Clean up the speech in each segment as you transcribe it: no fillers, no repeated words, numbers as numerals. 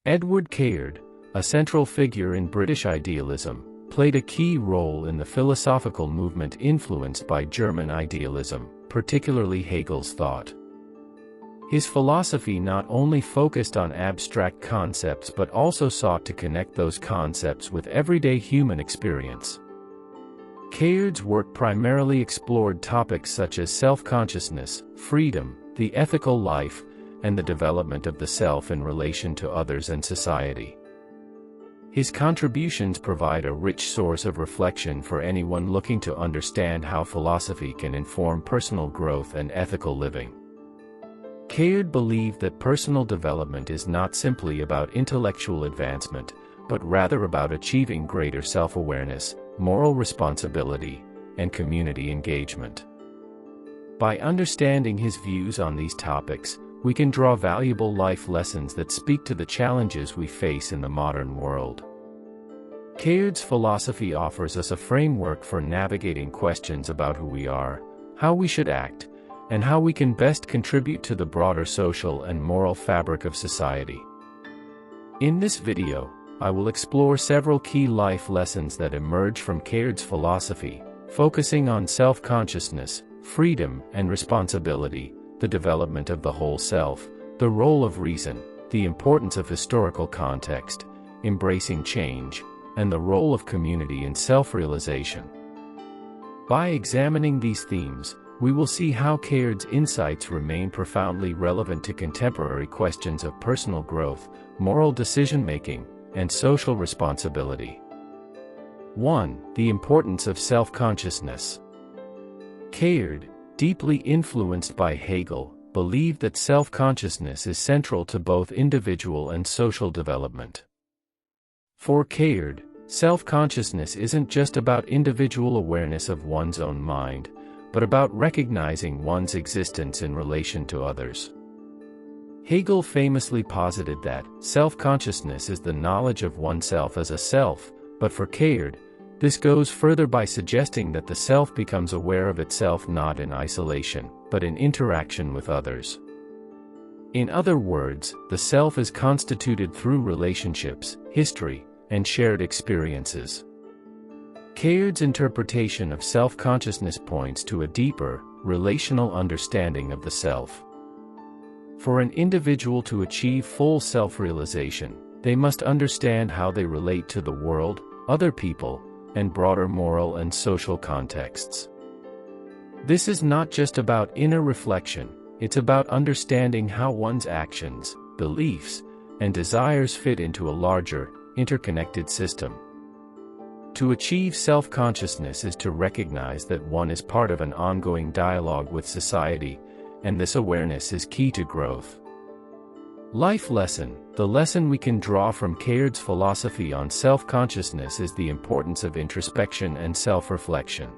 Edward Caird, a central figure in British idealism, played a key role in the philosophical movement influenced by German idealism, particularly Hegel's thought. His philosophy not only focused on abstract concepts but also sought to connect those concepts with everyday human experience. Caird's work primarily explored topics such as self-consciousness, freedom, the ethical life, and the development of the self in relation to others and society. His contributions provide a rich source of reflection for anyone looking to understand how philosophy can inform personal growth and ethical living. Caird believed that personal development is not simply about intellectual advancement, but rather about achieving greater self-awareness, moral responsibility, and community engagement. By understanding his views on these topics, we can draw valuable life lessons that speak to the challenges we face in the modern world. Caird's philosophy offers us a framework for navigating questions about who we are, how we should act, and how we can best contribute to the broader social and moral fabric of society. In this video, I will explore several key life lessons that emerge from Caird's philosophy, focusing on self-consciousness, freedom and responsibility, the development of the whole self, the role of reason, the importance of historical context, embracing change, and the role of community in self-realization. By examining these themes, we will see how Caird's insights remain profoundly relevant to contemporary questions of personal growth, moral decision-making, and social responsibility. 1. The importance of self-consciousness. Caird, deeply influenced by Hegel, believed that self-consciousness is central to both individual and social development. For Caird, self-consciousness isn't just about individual awareness of one's own mind, but about recognizing one's existence in relation to others. Hegel famously posited that self-consciousness is the knowledge of oneself as a self, but for Caird, this goes further by suggesting that the self becomes aware of itself not in isolation, but in interaction with others. In other words, the self is constituted through relationships, history, and shared experiences. Caird's interpretation of self-consciousness points to a deeper, relational understanding of the self. For an individual to achieve full self-realization, they must understand how they relate to the world, other people, and broader moral and social contexts. This is not just about inner reflection, it's about understanding how one's actions, beliefs, and desires fit into a larger, interconnected system. To achieve self-consciousness is to recognize that one is part of an ongoing dialogue with society, and this awareness is key to growth. Life lesson. The lesson we can draw from Caird's philosophy on self-consciousness is the importance of introspection and self-reflection.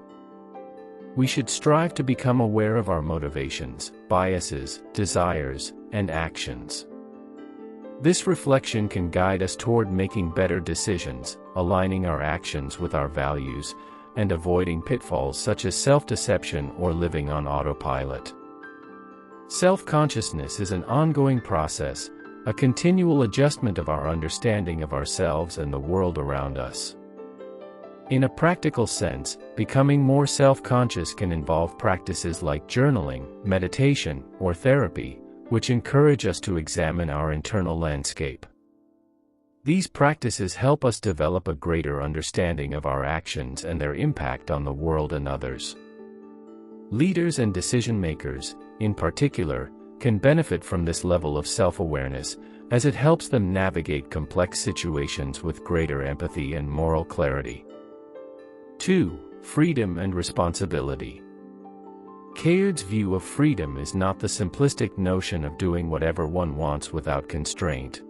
We should strive to become aware of our motivations, biases, desires, and actions. This reflection can guide us toward making better decisions, aligning our actions with our values, and avoiding pitfalls such as self-deception or living on autopilot. Self-consciousness is an ongoing process, a continual adjustment of our understanding of ourselves and the world around us. In a practical sense, becoming more self-conscious can involve practices like journaling, meditation, or therapy, which encourage us to examine our internal landscape. These practices help us develop a greater understanding of our actions and their impact on the world and others. Leaders and decision-makers, in particular, can benefit from this level of self-awareness, as it helps them navigate complex situations with greater empathy and moral clarity. 2. Freedom and responsibility. Caird's view of freedom is not the simplistic notion of doing whatever one wants without constraint.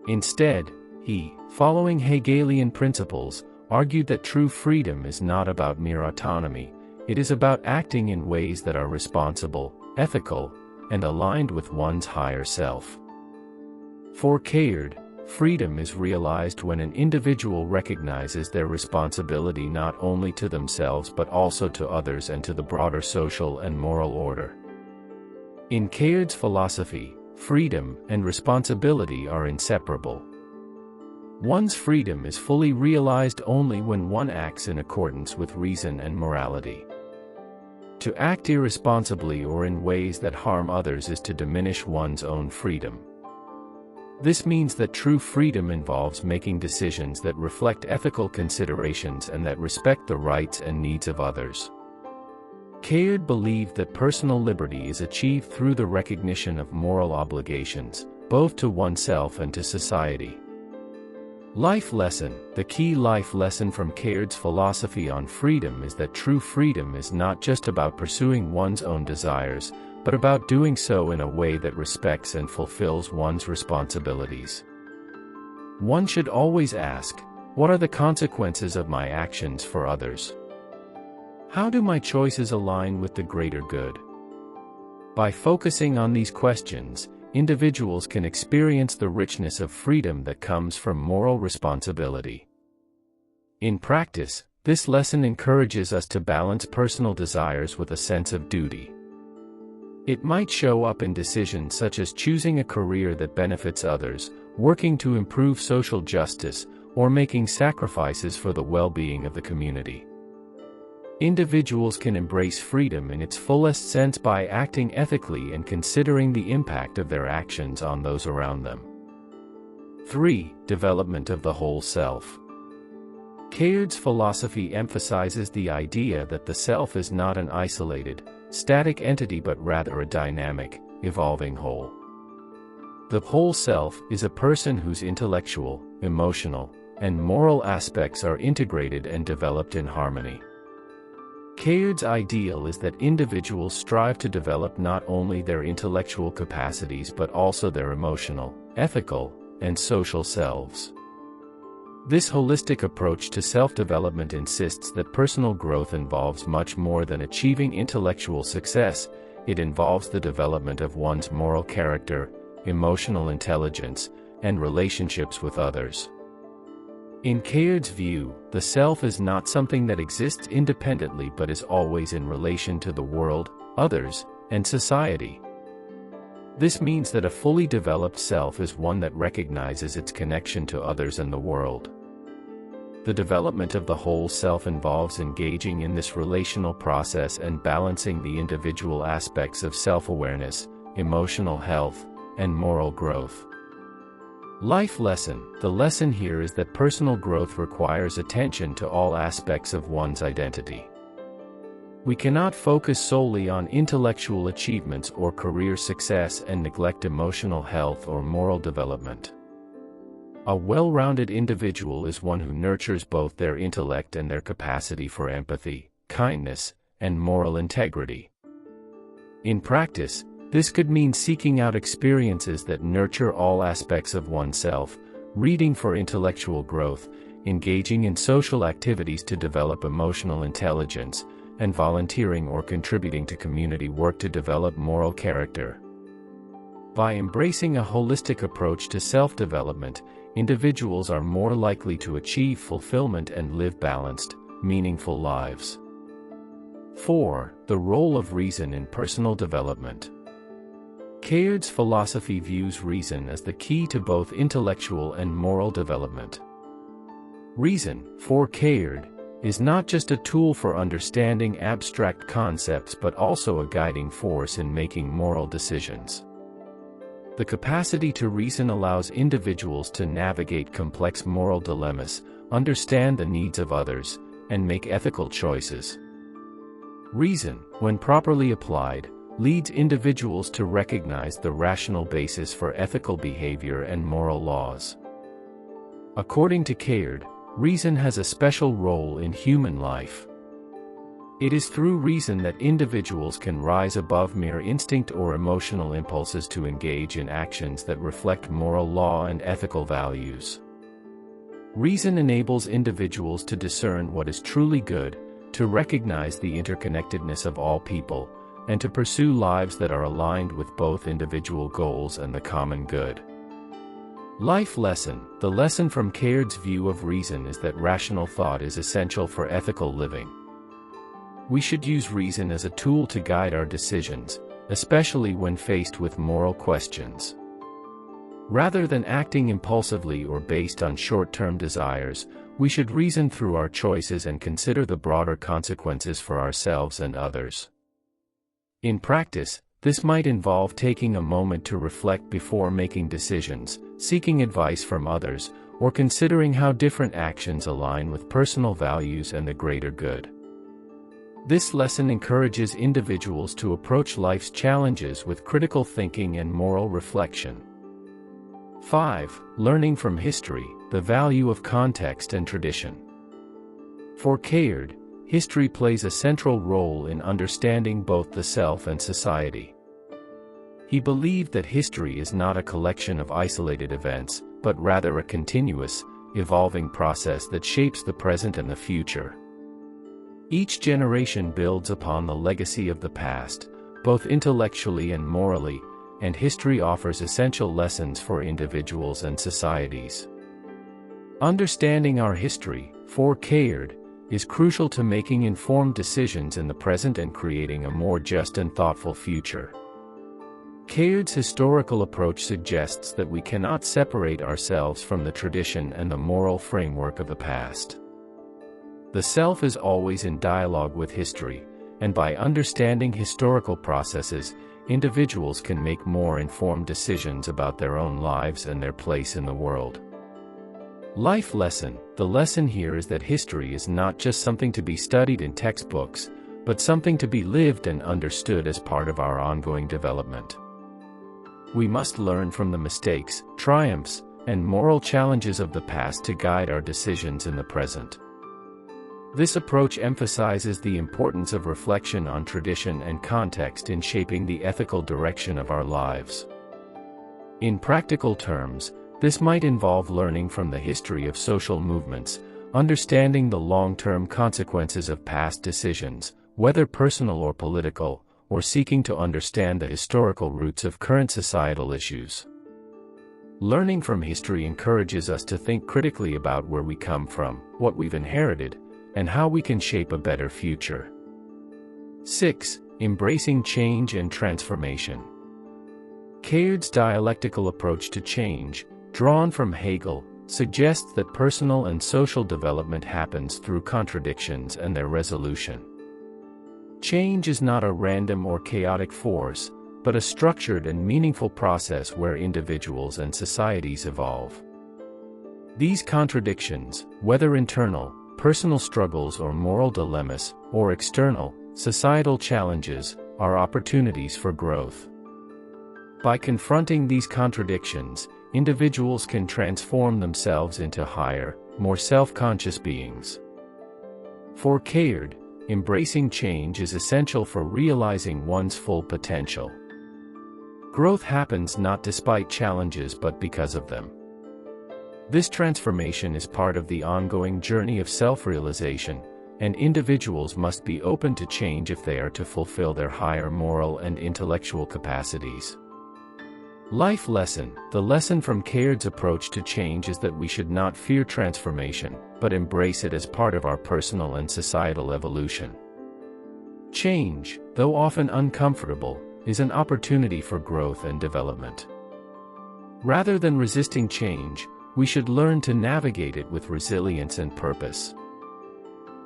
Instead, he, following Hegelian principles, argued that true freedom is not about mere autonomy, it is about acting in ways that are responsible, ethical, and aligned with one's higher self. For Caird, freedom is realized when an individual recognizes their responsibility not only to themselves but also to others and to the broader social and moral order. In Caird's philosophy, freedom, and responsibility are inseparable. One's freedom is fully realized only when one acts in accordance with reason and morality. To act irresponsibly or in ways that harm others is to diminish one's own freedom. This means that true freedom involves making decisions that reflect ethical considerations and that respect the rights and needs of others. Caird believed that personal liberty is achieved through the recognition of moral obligations, both to oneself and to society. Life lesson. The key life lesson from Caird's philosophy on freedom is that true freedom is not just about pursuing one's own desires, but about doing so in a way that respects and fulfills one's responsibilities. One should always ask, what are the consequences of my actions for others? How do my choices align with the greater good? By focusing on these questions, individuals can experience the richness of freedom that comes from moral responsibility. In practice, this lesson encourages us to balance personal desires with a sense of duty. It might show up in decisions such as choosing a career that benefits others, working to improve social justice, or making sacrifices for the well-being of the community. Individuals can embrace freedom in its fullest sense by acting ethically and considering the impact of their actions on those around them. 3. Development of the whole self. Caird's philosophy emphasizes the idea that the self is not an isolated, static entity but rather a dynamic, evolving whole. The whole self is a person whose intellectual, emotional, and moral aspects are integrated and developed in harmony. Caird's ideal is that individuals strive to develop not only their intellectual capacities but also their emotional, ethical, and social selves. This holistic approach to self-development insists that personal growth involves much more than achieving intellectual success. It involves the development of one's moral character, emotional intelligence, and relationships with others. In Caird's view, the self is not something that exists independently but is always in relation to the world, others, and society. This means that a fully developed self is one that recognizes its connection to others and the world. The development of the whole self involves engaging in this relational process and balancing the individual aspects of self-awareness, emotional health, and moral growth. Life lesson. The lesson here is that personal growth requires attention to all aspects of one's identity. We cannot focus solely on intellectual achievements or career success and neglect emotional health or moral development. A well-rounded individual is one who nurtures both their intellect and their capacity for empathy, kindness, and moral integrity. In practice, this could mean seeking out experiences that nurture all aspects of oneself, reading for intellectual growth, engaging in social activities to develop emotional intelligence, and volunteering or contributing to community work to develop moral character. By embracing a holistic approach to self-development, individuals are more likely to achieve fulfillment and live balanced, meaningful lives. 4. The role of reason in personal development. Caird's philosophy views reason as the key to both intellectual and moral development. Reason, for Caird, is not just a tool for understanding abstract concepts but also a guiding force in making moral decisions. The capacity to reason allows individuals to navigate complex moral dilemmas, understand the needs of others, and make ethical choices. Reason, when properly applied, leads individuals to recognize the rational basis for ethical behavior and moral laws. According to Caird, reason has a special role in human life. It is through reason that individuals can rise above mere instinct or emotional impulses to engage in actions that reflect moral law and ethical values. Reason enables individuals to discern what is truly good, to recognize the interconnectedness of all people, and to pursue lives that are aligned with both individual goals and the common good. Life lesson. The lesson from Caird's view of reason is that rational thought is essential for ethical living. We should use reason as a tool to guide our decisions, especially when faced with moral questions. Rather than acting impulsively or based on short-term desires, we should reason through our choices and consider the broader consequences for ourselves and others. In practice, this might involve taking a moment to reflect before making decisions, seeking advice from others, or considering how different actions align with personal values and the greater good. This lesson encourages individuals to approach life's challenges with critical thinking and moral reflection. 5. Learning from history, the value of context and tradition. For Caird, history plays a central role in understanding both the self and society. He believed that history is not a collection of isolated events, but rather a continuous, evolving process that shapes the present and the future. Each generation builds upon the legacy of the past, both intellectually and morally, and history offers essential lessons for individuals and societies. Understanding our history, for Caird, is crucial to making informed decisions in the present and creating a more just and thoughtful future. Caird's historical approach suggests that we cannot separate ourselves from the tradition and the moral framework of the past. The self is always in dialogue with history, and by understanding historical processes, individuals can make more informed decisions about their own lives and their place in the world. Life lesson. The lesson here is that history is not just something to be studied in textbooks, but something to be lived and understood as part of our ongoing development. We must learn from the mistakes, triumphs, and moral challenges of the past to guide our decisions in the present. This approach emphasizes the importance of reflection on tradition and context in shaping the ethical direction of our lives. In practical terms, this might involve learning from the history of social movements, understanding the long-term consequences of past decisions, whether personal or political, or seeking to understand the historical roots of current societal issues. Learning from history encourages us to think critically about where we come from, what we've inherited, and how we can shape a better future. 6. Embracing change and transformation. Caird's dialectical approach to change, drawn from Hegel, suggests that personal and social development happens through contradictions and their resolution. Change is not a random or chaotic force, but a structured and meaningful process where individuals and societies evolve. These contradictions, whether internal, personal struggles or moral dilemmas, or external, societal challenges, are opportunities for growth. By confronting these contradictions, individuals can transform themselves into higher, more self-conscious beings. For Caird, embracing change is essential for realizing one's full potential. Growth happens not despite challenges but because of them. This transformation is part of the ongoing journey of self-realization, and individuals must be open to change if they are to fulfill their higher moral and intellectual capacities. Life lesson. The lesson from Caird's approach to change is that we should not fear transformation, but embrace it as part of our personal and societal evolution. Change, though often uncomfortable, is an opportunity for growth and development. Rather than resisting change, we should learn to navigate it with resilience and purpose.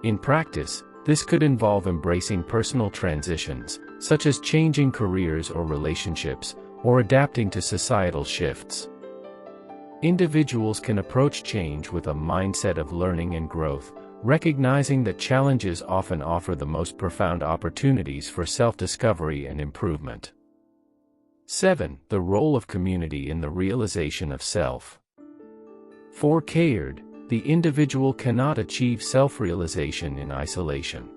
In practice, this could involve embracing personal transitions, such as changing careers or relationships, or adapting to societal shifts. Individuals can approach change with a mindset of learning and growth, recognizing that challenges often offer the most profound opportunities for self-discovery and improvement. 7. The role of community in the realization of self. For Caird, the individual cannot achieve self-realization in isolation.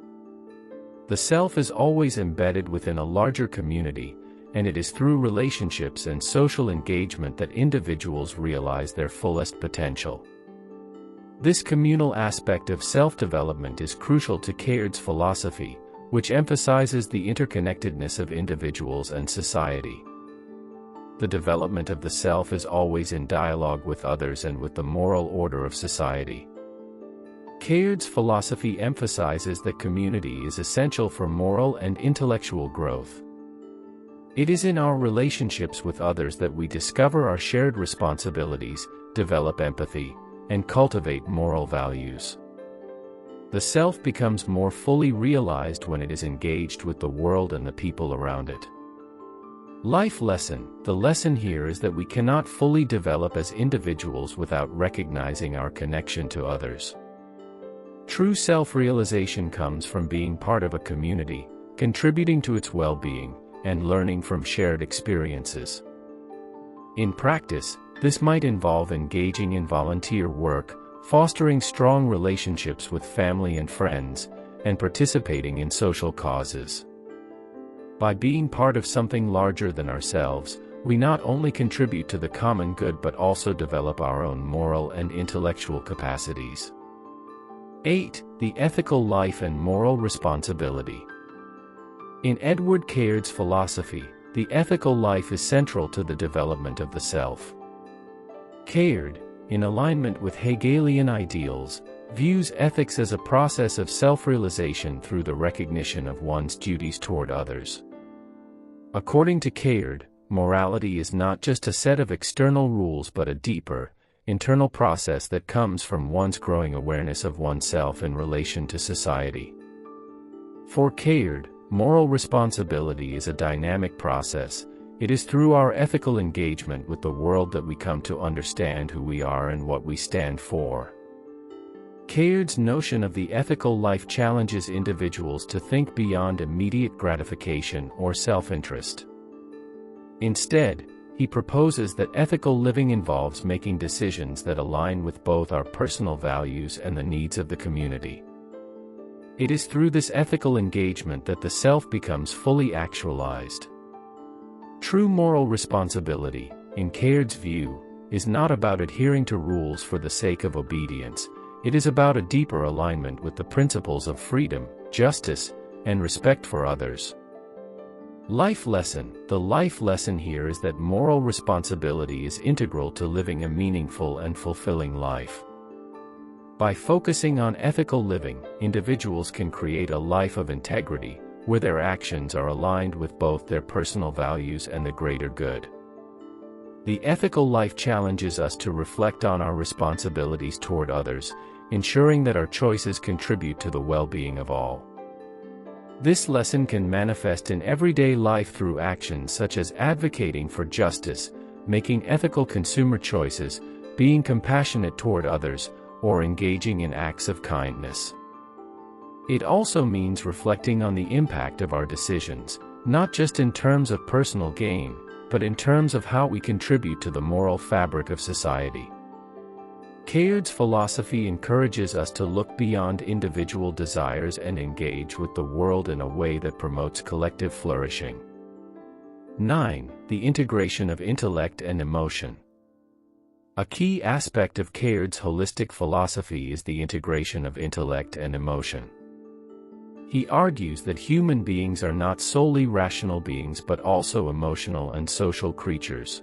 The self is always embedded within a larger community, and it is through relationships and social engagement that individuals realize their fullest potential. This communal aspect of self-development is crucial to Caird's philosophy, which emphasizes the interconnectedness of individuals and society. The development of the self is always in dialogue with others and with the moral order of society. Caird's philosophy emphasizes that community is essential for moral and intellectual growth. It is in our relationships with others that we discover our shared responsibilities, develop empathy, and cultivate moral values. The self becomes more fully realized when it is engaged with the world and the people around it. Life lesson. The lesson here is that we cannot fully develop as individuals without recognizing our connection to others. True self-realization comes from being part of a community, contributing to its well-being, and learning from shared experiences. In practice, this might involve engaging in volunteer work, fostering strong relationships with family and friends, and participating in social causes. By being part of something larger than ourselves, we not only contribute to the common good but also develop our own moral and intellectual capacities. 8. The ethical life and moral responsibility. In Edward Caird's philosophy, the ethical life is central to the development of the self. Caird, in alignment with Hegelian ideals, views ethics as a process of self-realization through the recognition of one's duties toward others. According to Caird, morality is not just a set of external rules but a deeper, internal process that comes from one's growing awareness of oneself in relation to society. For Caird, moral responsibility is a dynamic process. It is through our ethical engagement with the world that we come to understand who we are and what we stand for. Caird's notion of the ethical life challenges individuals to think beyond immediate gratification or self-interest. Instead, he proposes that ethical living involves making decisions that align with both our personal values and the needs of the community. It is through this ethical engagement that the self becomes fully actualized. True moral responsibility, in Caird's view, is not about adhering to rules for the sake of obedience. It is about a deeper alignment with the principles of freedom, justice, and respect for others. Life lesson. The life lesson here is that moral responsibility is integral to living a meaningful and fulfilling life. By focusing on ethical living, individuals can create a life of integrity, where their actions are aligned with both their personal values and the greater good. The ethical life challenges us to reflect on our responsibilities toward others, ensuring that our choices contribute to the well-being of all. This lesson can manifest in everyday life through actions such as advocating for justice, making ethical consumer choices, being compassionate toward others, or engaging in acts of kindness. It also means reflecting on the impact of our decisions, not just in terms of personal gain, but in terms of how we contribute to the moral fabric of society. Caird's philosophy encourages us to look beyond individual desires and engage with the world in a way that promotes collective flourishing. 9. The integration of intellect and emotion. A key aspect of Caird's holistic philosophy is the integration of intellect and emotion. He argues that human beings are not solely rational beings but also emotional and social creatures.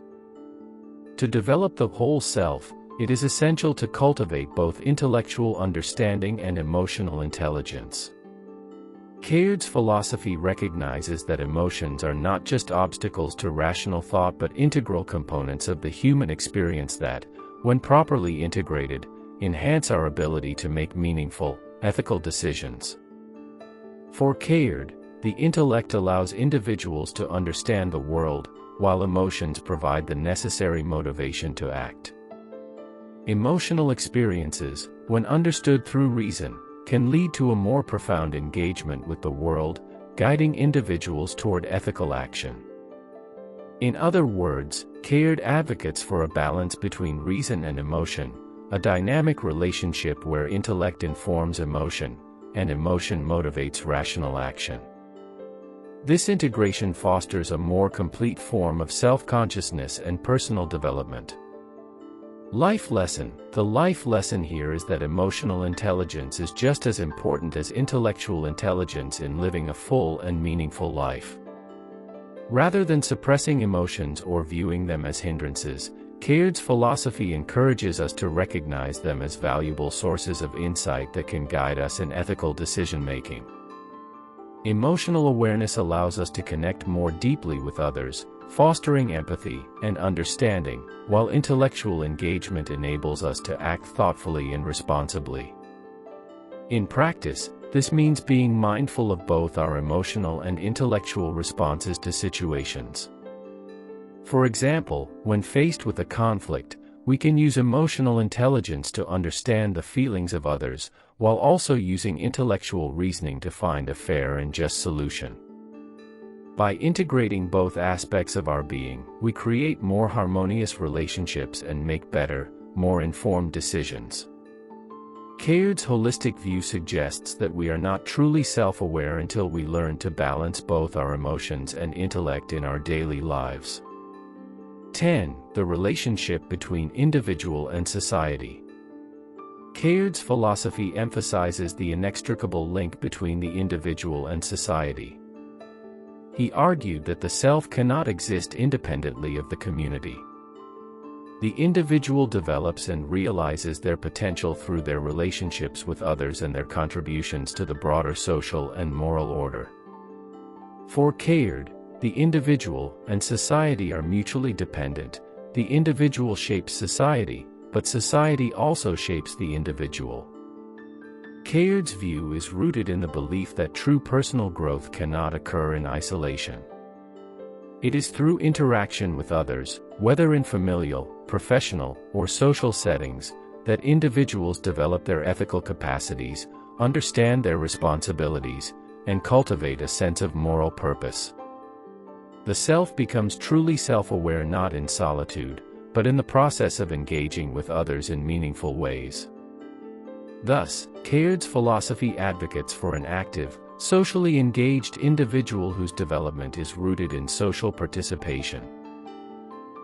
To develop the whole self, it is essential to cultivate both intellectual understanding and emotional intelligence. Caird's philosophy recognizes that emotions are not just obstacles to rational thought but integral components of the human experience that, when properly integrated, enhance our ability to make meaningful, ethical decisions. For Caird, the intellect allows individuals to understand the world, while emotions provide the necessary motivation to act. Emotional experiences, when understood through reason, can lead to a more profound engagement with the world, guiding individuals toward ethical action. In other words, Caird advocates for a balance between reason and emotion, a dynamic relationship where intellect informs emotion, and emotion motivates rational action. This integration fosters a more complete form of self-consciousness and personal development. Life lesson. The life lesson here is that emotional intelligence is just as important as intellectual intelligence in living a full and meaningful life. Rather than suppressing emotions or viewing them as hindrances, Caird's philosophy encourages us to recognize them as valuable sources of insight that can guide us in ethical decision-making. Emotional awareness allows us to connect more deeply with others, fostering empathy and understanding, while intellectual engagement enables us to act thoughtfully and responsibly. In practice, this means being mindful of both our emotional and intellectual responses to situations. For example, when faced with a conflict, we can use emotional intelligence to understand the feelings of others, while also using intellectual reasoning to find a fair and just solution. By integrating both aspects of our being, we create more harmonious relationships and make better, more informed decisions. Caird's holistic view suggests that we are not truly self-aware until we learn to balance both our emotions and intellect in our daily lives. 10. The relationship between individual and society. Caird's philosophy emphasizes the inextricable link between the individual and society. He argued that the self cannot exist independently of the community. The individual develops and realizes their potential through their relationships with others and their contributions to the broader social and moral order. For Caird, the individual and society are mutually dependent. The individual shapes society, but society also shapes the individual. Caird's view is rooted in the belief that true personal growth cannot occur in isolation. It is through interaction with others, whether in familial, professional, or social settings, that individuals develop their ethical capacities, understand their responsibilities, and cultivate a sense of moral purpose. The self becomes truly self-aware not in solitude, but in the process of engaging with others in meaningful ways. Thus, Caird's philosophy advocates for an active, socially engaged individual whose development is rooted in social participation.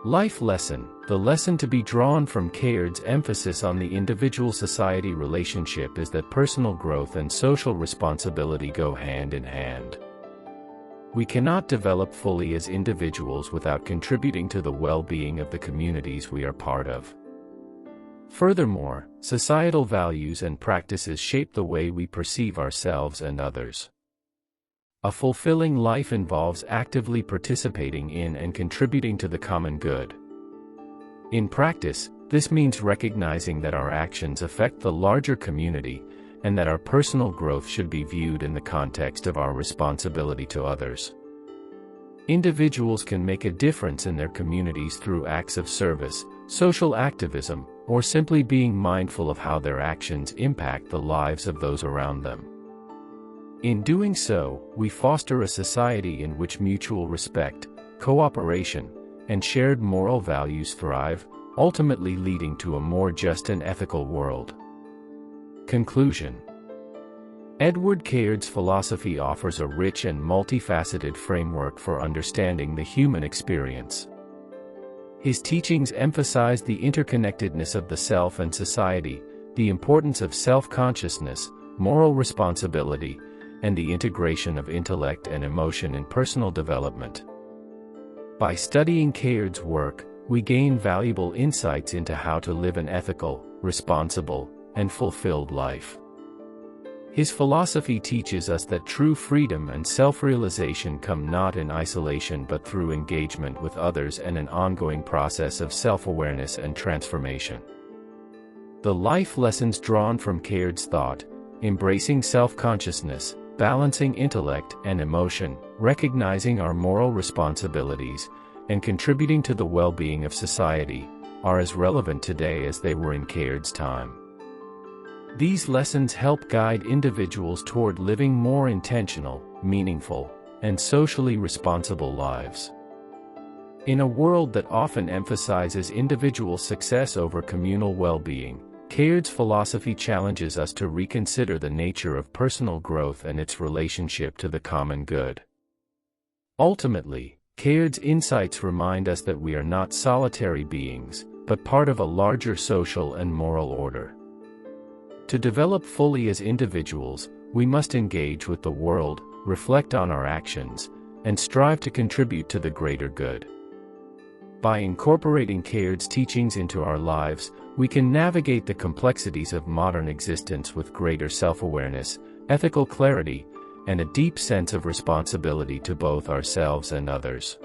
Life lesson: the lesson to be drawn from Caird's emphasis on the individual-society relationship is that personal growth and social responsibility go hand in hand. We cannot develop fully as individuals without contributing to the well-being of the communities we are part of. Furthermore, societal values and practices shape the way we perceive ourselves and others. A fulfilling life involves actively participating in and contributing to the common good. In practice, this means recognizing that our actions affect the larger community, and that our personal growth should be viewed in the context of our responsibility to others. Individuals can make a difference in their communities through acts of service, social activism, or simply being mindful of how their actions impact the lives of those around them. In doing so, we foster a society in which mutual respect, cooperation, and shared moral values thrive, ultimately leading to a more just and ethical world. Conclusion. Edward Caird's philosophy offers a rich and multifaceted framework for understanding the human experience. His teachings emphasize the interconnectedness of the self and society, the importance of self-consciousness, moral responsibility, and the integration of intellect and emotion in personal development. By studying Caird's work, we gain valuable insights into how to live an ethical, responsible, and fulfilled life. His philosophy teaches us that true freedom and self-realization come not in isolation but through engagement with others and an ongoing process of self-awareness and transformation. The life lessons drawn from Caird's thought: embracing self-consciousness, balancing intellect and emotion, recognizing our moral responsibilities, and contributing to the well-being of society, are as relevant today as they were in Caird's time. These lessons help guide individuals toward living more intentional, meaningful, and socially responsible lives. In a world that often emphasizes individual success over communal well-being, Caird's philosophy challenges us to reconsider the nature of personal growth and its relationship to the common good. Ultimately, Caird's insights remind us that we are not solitary beings, but part of a larger social and moral order. To develop fully as individuals, we must engage with the world, reflect on our actions, and strive to contribute to the greater good. By incorporating Caird's teachings into our lives, we can navigate the complexities of modern existence with greater self-awareness, ethical clarity, and a deep sense of responsibility to both ourselves and others.